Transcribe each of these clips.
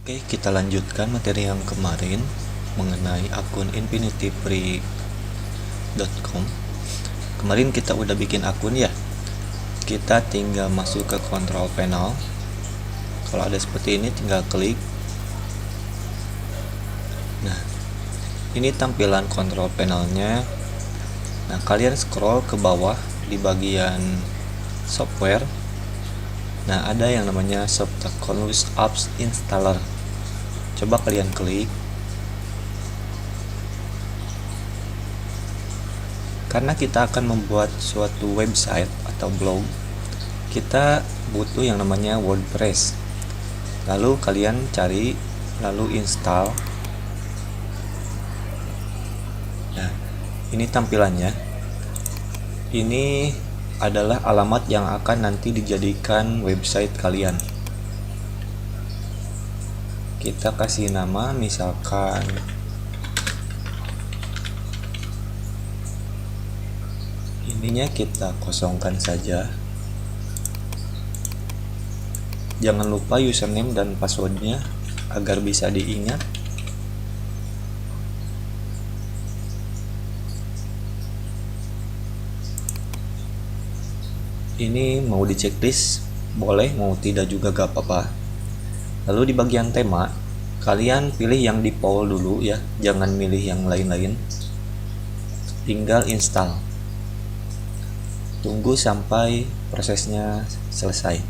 Oke, kita lanjutkan materi yang kemarin mengenai akun infinityfree.com. Kemarin kita udah bikin akun ya. Kita tinggal masuk ke control panel. Kalau ada seperti ini tinggal klik. Nah, ini tampilan control panelnya. Nah, kalian scroll ke bawah di bagian software. Nah, ada yang namanya Softaconus Apps Installer. Coba kalian klik. Karena kita akan membuat suatu website atau blog, kita butuh yang namanya WordPress. Lalu kalian cari, lalu install. Nah, ini tampilannya. Ini adalah alamat yang akan nanti dijadikan website kalian. Kita kasih nama, misalkan ininya kita kosongkan saja. Jangan lupa username dan passwordnya agar bisa diingat. Ini mau di checklist boleh, mau tidak juga gak apa-apa. Lalu di bagian tema, kalian pilih yang default dulu ya, jangan milih yang lain-lain. Tinggal install. Tunggu sampai prosesnya selesai.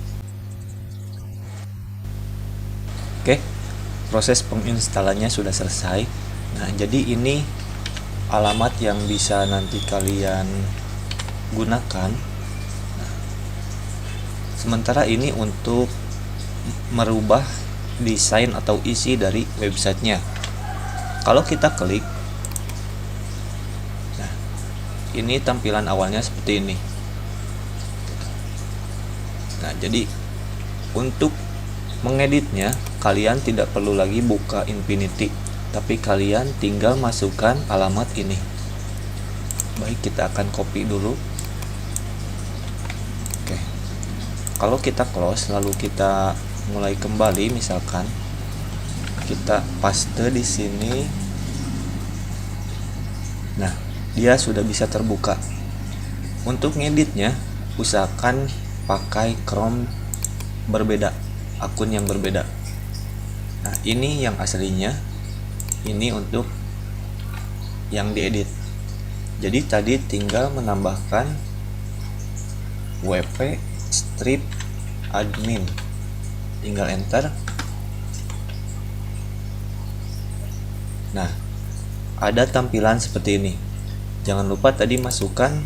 Oke, proses penginstalannya sudah selesai. Nah, jadi ini alamat yang bisa nanti kalian gunakan. Sementara ini untuk merubah desain atau isi dari websitenya. Kalau kita klik, nah, ini tampilan awalnya seperti ini. Nah, jadi untuk mengeditnya, kalian tidak perlu lagi buka Infinity, tapi kalian tinggal masukkan alamat ini. Baik, kita akan copy dulu. Oke. Kalau kita close lalu kita mulai kembali, misalkan kita paste di sini. Nah, dia sudah bisa terbuka. Untuk ngeditnya usahakan pakai Chrome berbeda, akun yang berbeda. Nah, ini yang aslinya, ini untuk yang diedit. Jadi tadi tinggal menambahkan wp strip admin, tinggal enter. Nah, ada tampilan seperti ini. Jangan lupa tadi masukkan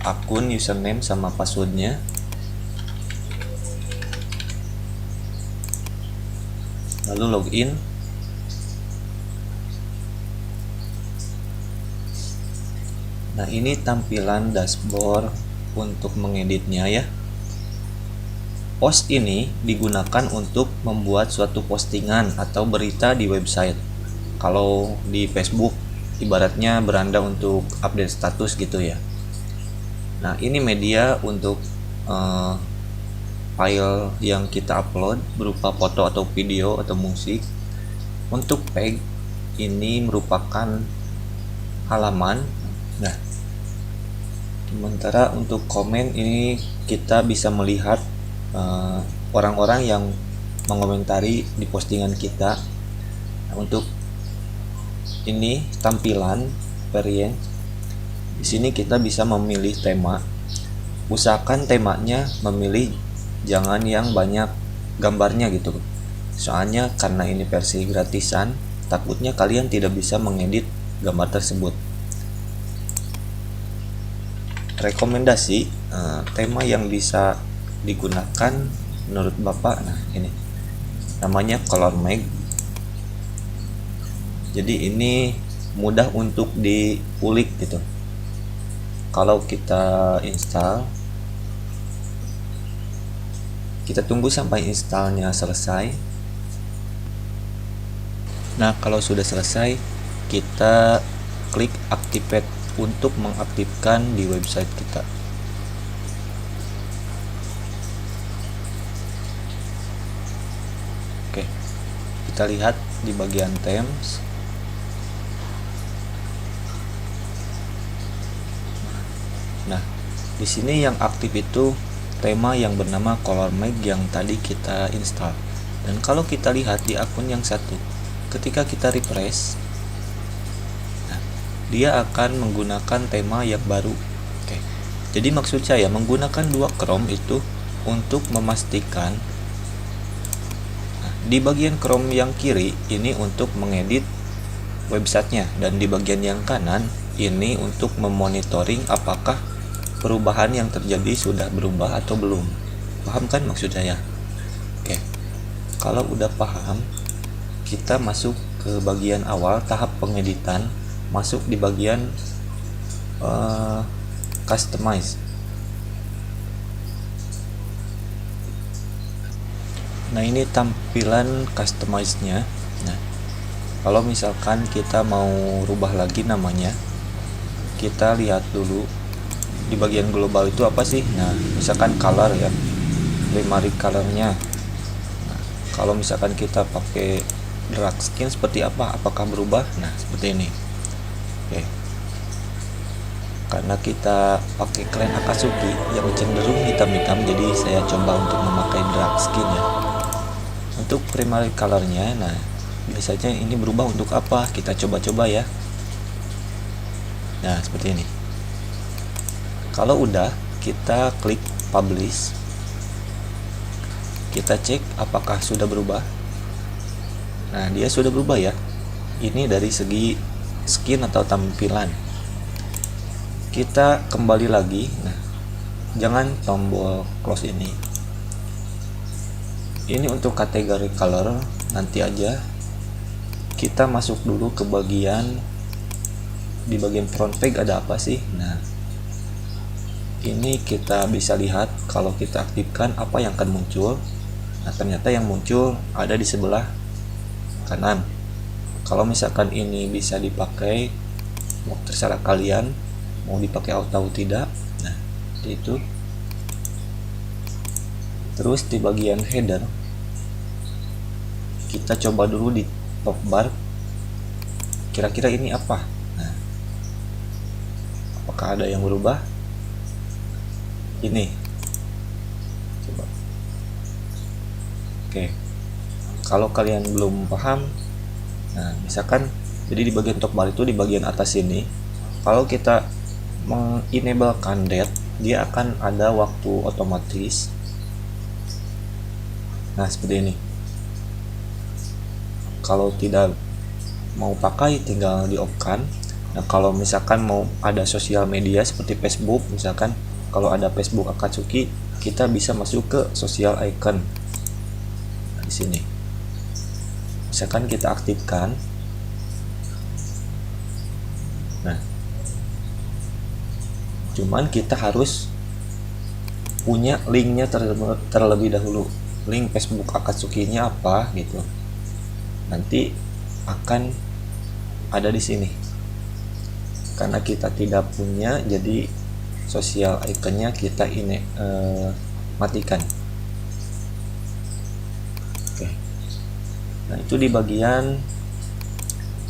akun, username sama passwordnya. Lalu login. Nah, ini tampilan dashboard untuk mengeditnya ya. Post ini digunakan untuk membuat suatu postingan atau berita di website. Kalau di Facebook ibaratnya beranda untuk update status gitu ya. Nah, ini media untuk file yang kita upload berupa foto atau video atau musik. Untuk tag ini merupakan halaman. Nah, sementara untuk komen ini kita bisa melihat orang-orang yang mengomentari di postingan kita. Nah, untuk ini tampilan variant. Di sini kita bisa memilih tema. Usahakan temanya memilih jangan yang banyak gambarnya gitu. Soalnya karena ini versi gratisan, takutnya kalian tidak bisa mengedit gambar tersebut. Rekomendasi tema yang bisa digunakan menurut Bapak, nah ini namanya Color Mag. Jadi ini mudah untuk diulik gitu. Kalau kita install, kita tunggu sampai installnya selesai. Nah, kalau sudah selesai, kita klik activate untuk mengaktifkan di website kita. Oke. kita lihat di bagian themes. Nah, di sini yang aktif itu tema yang bernama Color Make yang tadi kita install. Dan kalau kita lihat di akun yang satu, ketika kita refresh, nah, dia akan menggunakan tema yang baru. Oke. Jadi maksud saya menggunakan dua Chrome itu untuk memastikan, nah, di bagian Chrome yang kiri ini untuk mengedit websitenya, dan di bagian yang kanan ini untuk memonitoring apakah perubahan yang terjadi sudah berubah atau belum. Paham kan maksud saya? Oke. Kalau udah paham, kita masuk ke bagian awal tahap pengeditan, masuk di bagian customize. Nah, ini tampilan customize-nya. Nah, kalau misalkan kita mau rubah lagi namanya, kita lihat dulu di bagian global itu apa sih. Nah, misalkan color ya, primary colornya. Nah, kalau misalkan kita pakai drag skin seperti apa, apakah berubah? Nah, seperti ini. Oke. Karena kita pakai clan Akatsuki yang cenderung hitam-hitam, jadi saya coba untuk memakai drag skin ya. Untuk primary colornya, nah biasanya ini berubah untuk apa? Kita coba-coba ya. Nah, seperti ini. Kalau udah, kita klik publish, kita cek apakah sudah berubah. Nah, dia sudah berubah ya. Ini dari segi skin atau tampilan. Kita kembali lagi. Nah, jangan tombol close ini. Ini untuk kategori color, nanti aja. Kita masuk dulu ke bagian, di bagian front page ada apa sih. Nah, ini kita bisa lihat kalau kita aktifkan apa yang akan muncul. Nah, ternyata yang muncul ada di sebelah kanan. Kalau misalkan ini bisa dipakai, terserah kalian mau dipakai atau tidak. Nah, itu. Terus di bagian header, kita coba dulu di top bar, kira-kira ini apa. Nah, apakah ada yang berubah? Ini coba. Oke, kalau kalian belum paham, nah misalkan jadi di bagian top bar itu di bagian atas ini, kalau kita mengenablekan date, dia akan ada waktu otomatis. Nah, seperti ini. Kalau tidak mau pakai, tinggal di off-kan. Nah, kalau misalkan mau ada sosial media seperti Facebook, misalkan kalau ada Facebook Akatsuki, kita bisa masuk ke sosial icon. Nah, di sini. Misalkan kita aktifkan. Nah, cuman kita harus punya linknya terlebih dahulu. Link Facebook Akatsuki-nya apa gitu. Nanti akan ada di sini. Karena kita tidak punya, jadi sosial iconnya kita ini matikan. Oke. Nah, itu di bagian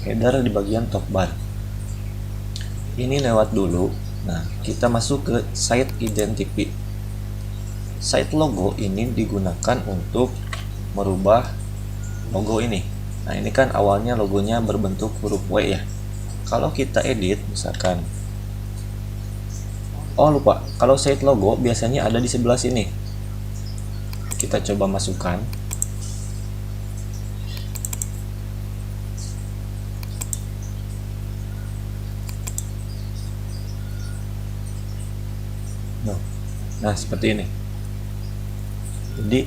header, di bagian top bar. Ini lewat dulu. Nah, kita masuk ke site identity. Site logo ini digunakan untuk merubah logo ini. Nah, ini kan awalnya logonya berbentuk huruf W ya. Kalau kita edit misalkan, oh lupa, kalau site logo biasanya ada di sebelah sini. Kita coba masukkan. Nah, seperti ini. Jadi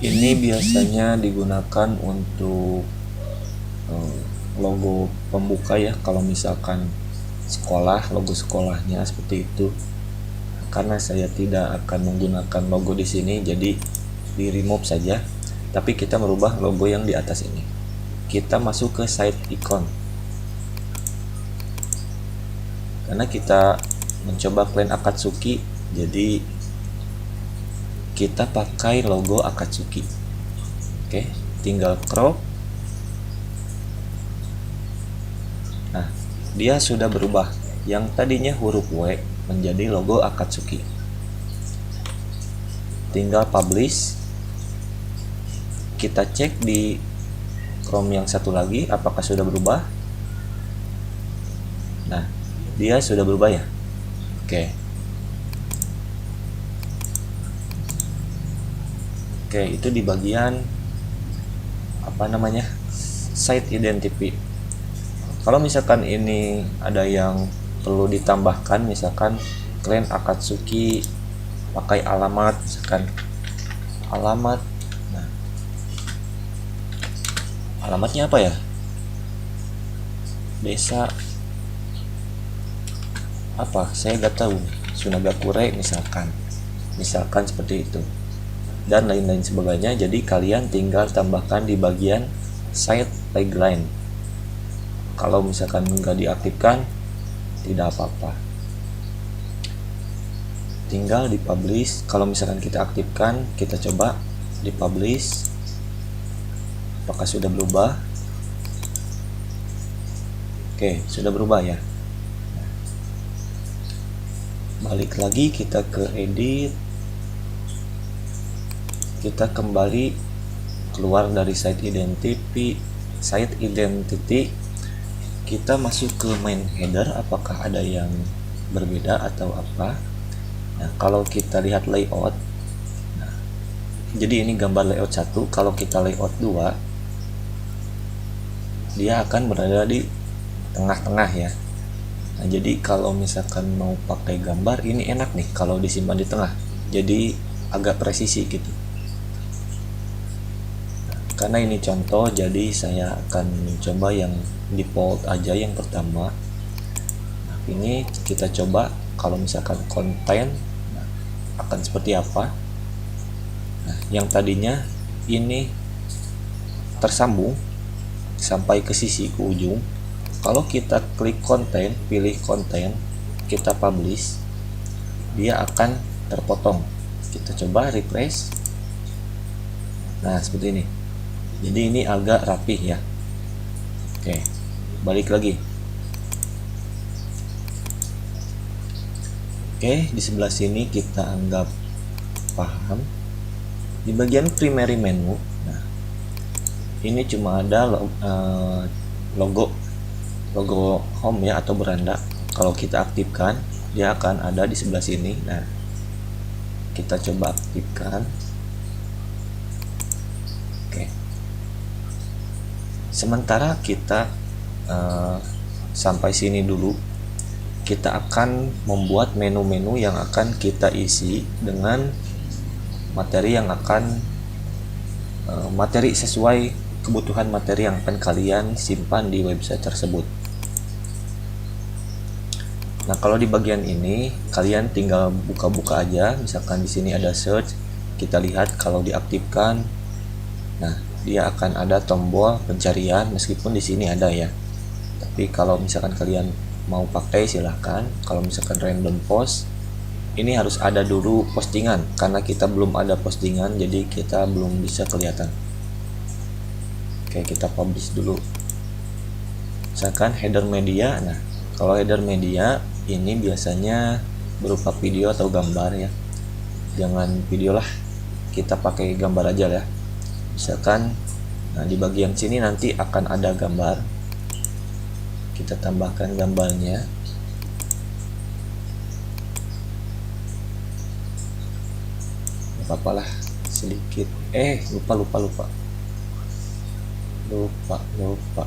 ini biasanya digunakan untuk logo pembuka ya. Kalau misalkan sekolah, logo sekolahnya seperti itu. Karena saya tidak akan menggunakan logo di sini, jadi di remove saja. Tapi kita merubah logo yang di atas ini. Kita masuk ke site icon. Karena kita mencoba clan Akatsuki, jadi kita pakai logo Akatsuki. Oke, tinggal crop. dia sudah berubah. Yang tadinya huruf W menjadi logo Akatsuki. Tinggal publish. Kita cek di Chrome yang satu lagi apakah sudah berubah. Nah, dia sudah berubah ya. Oke, itu di bagian apa namanya, site identity. Kalau misalkan ini ada yang perlu ditambahkan, misalkan klan Akatsuki pakai alamat, misalkan alamat, nah, alamatnya apa ya, desa apa, saya nggak tahu, Sunagakure misalkan seperti itu, dan lain-lain sebagainya. Jadi kalian tinggal tambahkan di bagian site tagline. Kalau misalkan nggak diaktifkan, tidak apa-apa, tinggal di publish. Kalau misalkan kita aktifkan, kita coba di publish apakah sudah berubah. Oke, sudah berubah ya. Balik lagi kita ke edit, kita kembali keluar dari site identity, kita masuk ke main header. Apakah ada yang berbeda atau apa? Nah, kalau kita lihat layout, nah, jadi ini gambar layout 1. Kalau kita layout 2, dia akan berada di tengah-tengah ya. Nah, jadi kalau misalkan mau pakai gambar ini enak nih kalau disimpan di tengah, jadi agak presisi gitu. Karena ini contoh, jadi saya akan mencoba yang default aja, yang pertama. Nah, ini kita coba kalau misalkan konten, nah, akan seperti apa. Nah, yang tadinya ini tersambung sampai ke sisi, ke ujung. Kalau kita klik konten, pilih konten, kita publish, dia akan terpotong. Kita coba refresh. Nah, seperti ini. Jadi ini agak rapih ya. Oke, balik lagi. Oke, di sebelah sini kita anggap paham. Di bagian primary menu, nah, ini cuma ada logo home ya, atau beranda. Kalau kita aktifkan, dia akan ada di sebelah sini. Nah, kita coba aktifkan. Sementara kita sampai sini dulu, kita akan membuat menu-menu yang akan kita isi dengan materi yang akan materi sesuai kebutuhan materi yang akan kalian simpan di website tersebut. Nah, kalau di bagian ini kalian tinggal buka-buka aja. Misalkan di sini ada search, kita lihat kalau diaktifkan, nah, dia akan ada tombol pencarian, meskipun di sini ada ya. Tapi kalau misalkan kalian mau pakai silahkan. Kalau misalkan random post, ini harus ada dulu postingan, karena kita belum ada postingan, jadi kita belum bisa kelihatan. Oke, kita publish dulu. Misalkan header media. Nah, kalau header media ini biasanya berupa video atau gambar ya. Jangan video lah, kita pakai gambar aja ya. Misalkan, nah, di bagian sini nanti akan ada gambar, kita tambahkan gambarnya. Gak apa-apa lah, sedikit. Lupa.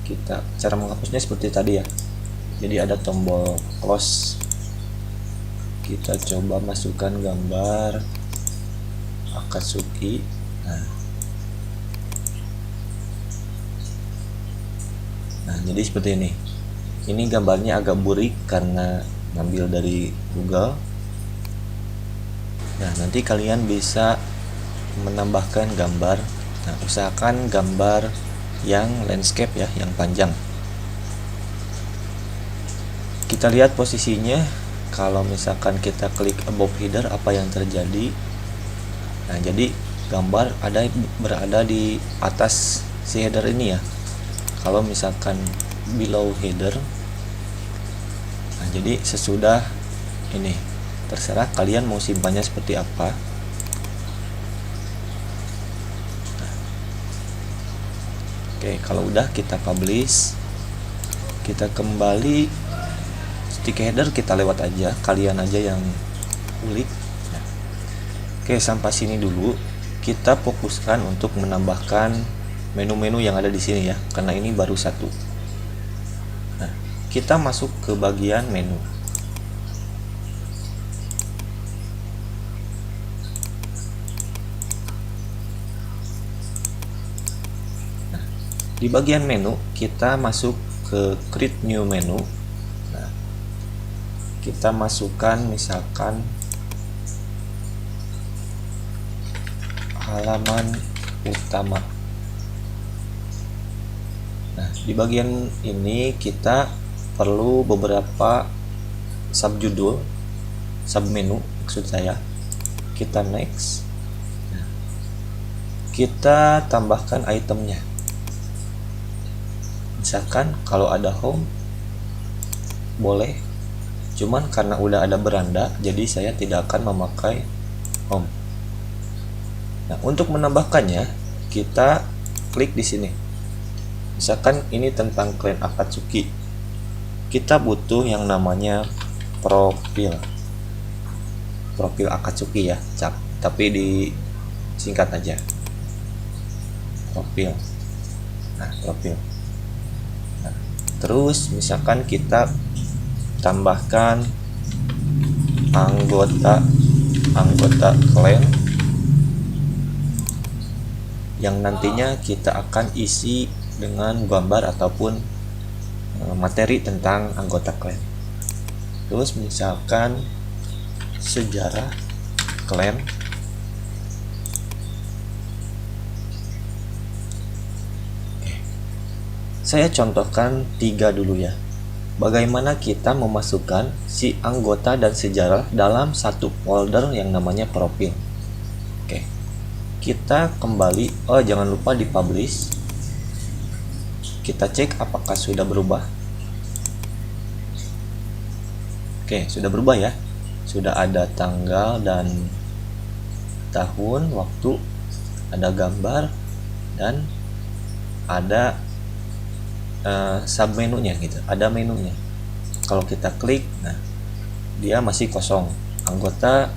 Kita cara menghapusnya seperti tadi ya. Jadi ada tombol close. Kita coba masukkan gambar Akatsuki. Nah, jadi seperti ini. Ini gambarnya agak burik karena ngambil dari Google. Nah, nanti kalian bisa menambahkan gambar. Nah, usahakan gambar yang landscape ya, yang panjang. Kita lihat posisinya. Kalau misalkan kita klik above header, apa yang terjadi? Nah, jadi gambar berada di atas si header ini ya. Kalau misalkan below header, nah jadi sesudah ini terserah kalian mau simpannya seperti apa. Oke, kalau udah kita publish, kita kembali stick header, kita lewat aja, kalian aja yang ulik. Oke, sampai sini dulu. Kita fokuskan untuk menambahkan menu-menu yang ada di sini ya, karena ini baru satu. Nah, kita masuk ke bagian menu. Nah, di bagian menu kita masuk ke create new menu. Nah, kita masukkan misalkan halaman utama. Nah, di bagian ini kita perlu beberapa subjudul, submenu maksud saya. Kita next. Nah, kita tambahkan itemnya. Misalkan kalau ada home boleh, cuman karena udah ada beranda jadi saya tidak akan memakai home. Nah, untuk menambahkannya kita klik di sini. Misalkan ini tentang klan Akatsuki. Kita butuh yang namanya profil. Profil Akatsuki ya, tapi disingkat aja. Profil. Nah, profil. Nah, terus misalkan kita tambahkan anggota klan yang nantinya kita akan isi dengan gambar ataupun materi tentang anggota klan. Terus misalkan sejarah klan. Saya contohkan 3 dulu ya. Bagaimana kita memasukkan si anggota dan sejarah dalam satu folder yang namanya profil. Oke. Kita kembali, jangan lupa di publish. Kita cek apakah sudah berubah. Oke, sudah berubah ya. Sudah ada tanggal dan tahun, waktu, ada gambar, dan ada submenunya gitu. Ada menunya. Kalau kita klik, nah dia masih kosong. Anggota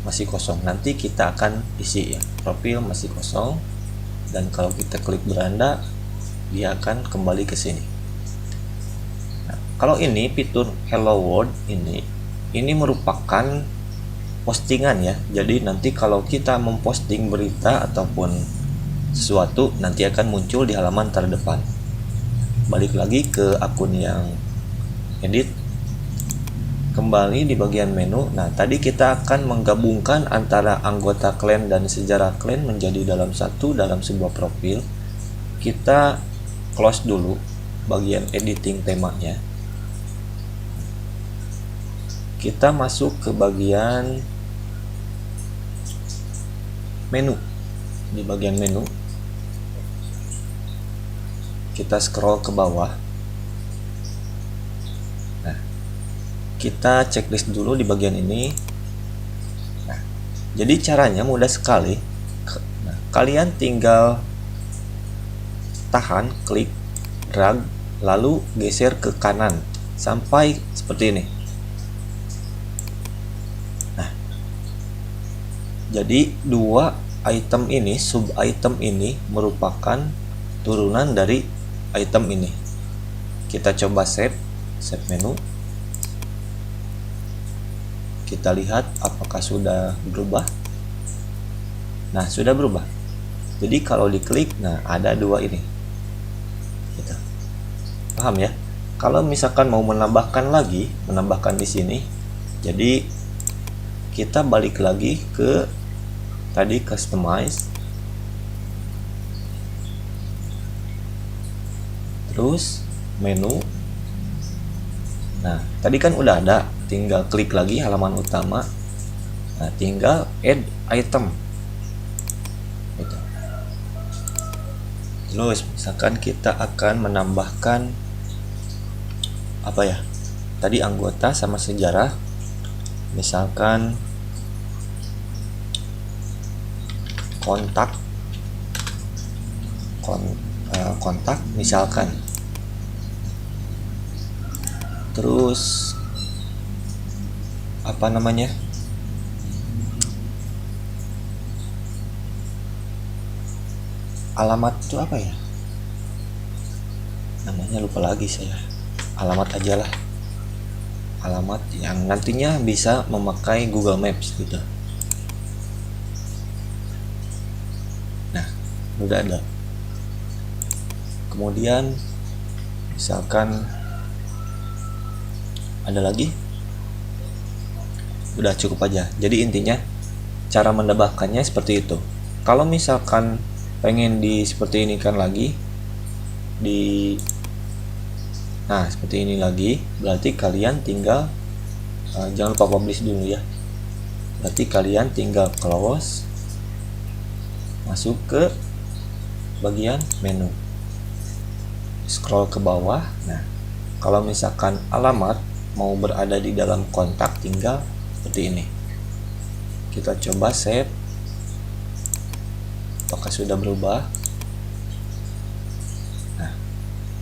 masih kosong. Nanti kita akan isi ya. Profil masih kosong. Dan kalau kita klik beranda, dia akan kembali ke sini. Nah, kalau ini fitur Hello World ini merupakan postingan ya. Jadi nanti kalau kita memposting berita ataupun sesuatu, nanti akan muncul di halaman terdepan. Balik lagi ke akun yang edit. Kembali di bagian menu. Nah, tadi kita akan menggabungkan antara anggota klan dan sejarah klan menjadi dalam sebuah profil. Kita close dulu bagian editing temanya. Kita masuk ke bagian menu. Di bagian menu kita scroll ke bawah. Nah, kita checklist dulu di bagian ini. Nah, jadi caranya mudah sekali. Nah, kalian tinggal tahan, klik, drag, lalu geser ke kanan sampai seperti ini. Nah, jadi dua item ini, sub item ini merupakan turunan dari item ini. Kita coba save menu. Kita lihat apakah sudah berubah. Nah, sudah berubah. Jadi kalau diklik, nah ada dua ini. Gitu. Paham ya? Kalau misalkan mau menambahkan di sini, jadi kita balik lagi ke tadi customize, terus menu. Nah, tadi kan udah ada, tinggal klik lagi halaman utama. Nah, tinggal add item. Terus misalkan kita akan menambahkan apa ya, tadi anggota sama sejarah, misalkan kontak misalkan. Terus apa namanya, alamat itu apa ya namanya, lupa lagi saya. Alamat aja lah, alamat yang nantinya bisa memakai Google Maps gitu. Nah, udah ada. Kemudian misalkan ada lagi, udah cukup aja. Jadi intinya cara menambahkannya seperti itu. Kalau misalkan pengen seperti ini kan lagi nah seperti ini lagi, berarti kalian tinggal jangan lupa publish dulu ya. Berarti kalian tinggal close, masuk ke bagian menu, scroll ke bawah. Nah, kalau misalkan alamat mau berada di dalam kontak, tinggal seperti ini. Kita coba save. Apakah sudah berubah? Nah,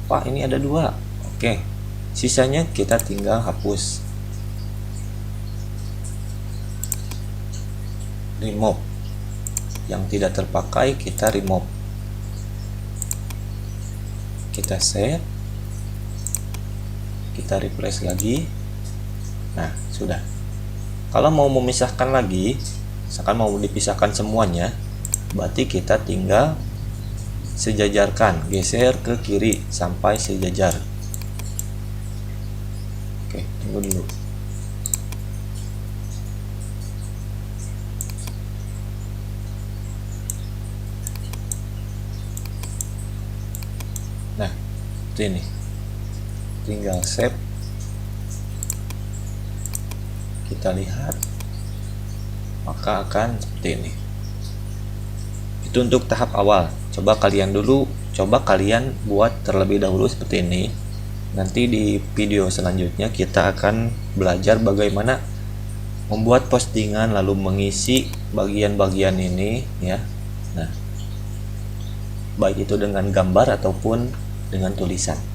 Pak, ini ada 2. Oke, sisanya kita tinggal hapus. Remove. Yang tidak terpakai kita remove. Kita save. Kita refresh lagi. Nah, sudah. Kalau mau memisahkan lagi, misalkan mau dipisahkan semuanya, berarti kita tinggal sejajarkan, geser ke kiri sampai sejajar. Oke, tunggu dulu. Nah, seperti ini. Tinggal save. Kita lihat, maka akan seperti ini. Itu untuk tahap awal. Coba kalian buat terlebih dahulu seperti ini. Nanti di video selanjutnya kita akan belajar bagaimana membuat postingan lalu mengisi bagian-bagian ini ya. Nah, baik itu dengan gambar ataupun dengan tulisan.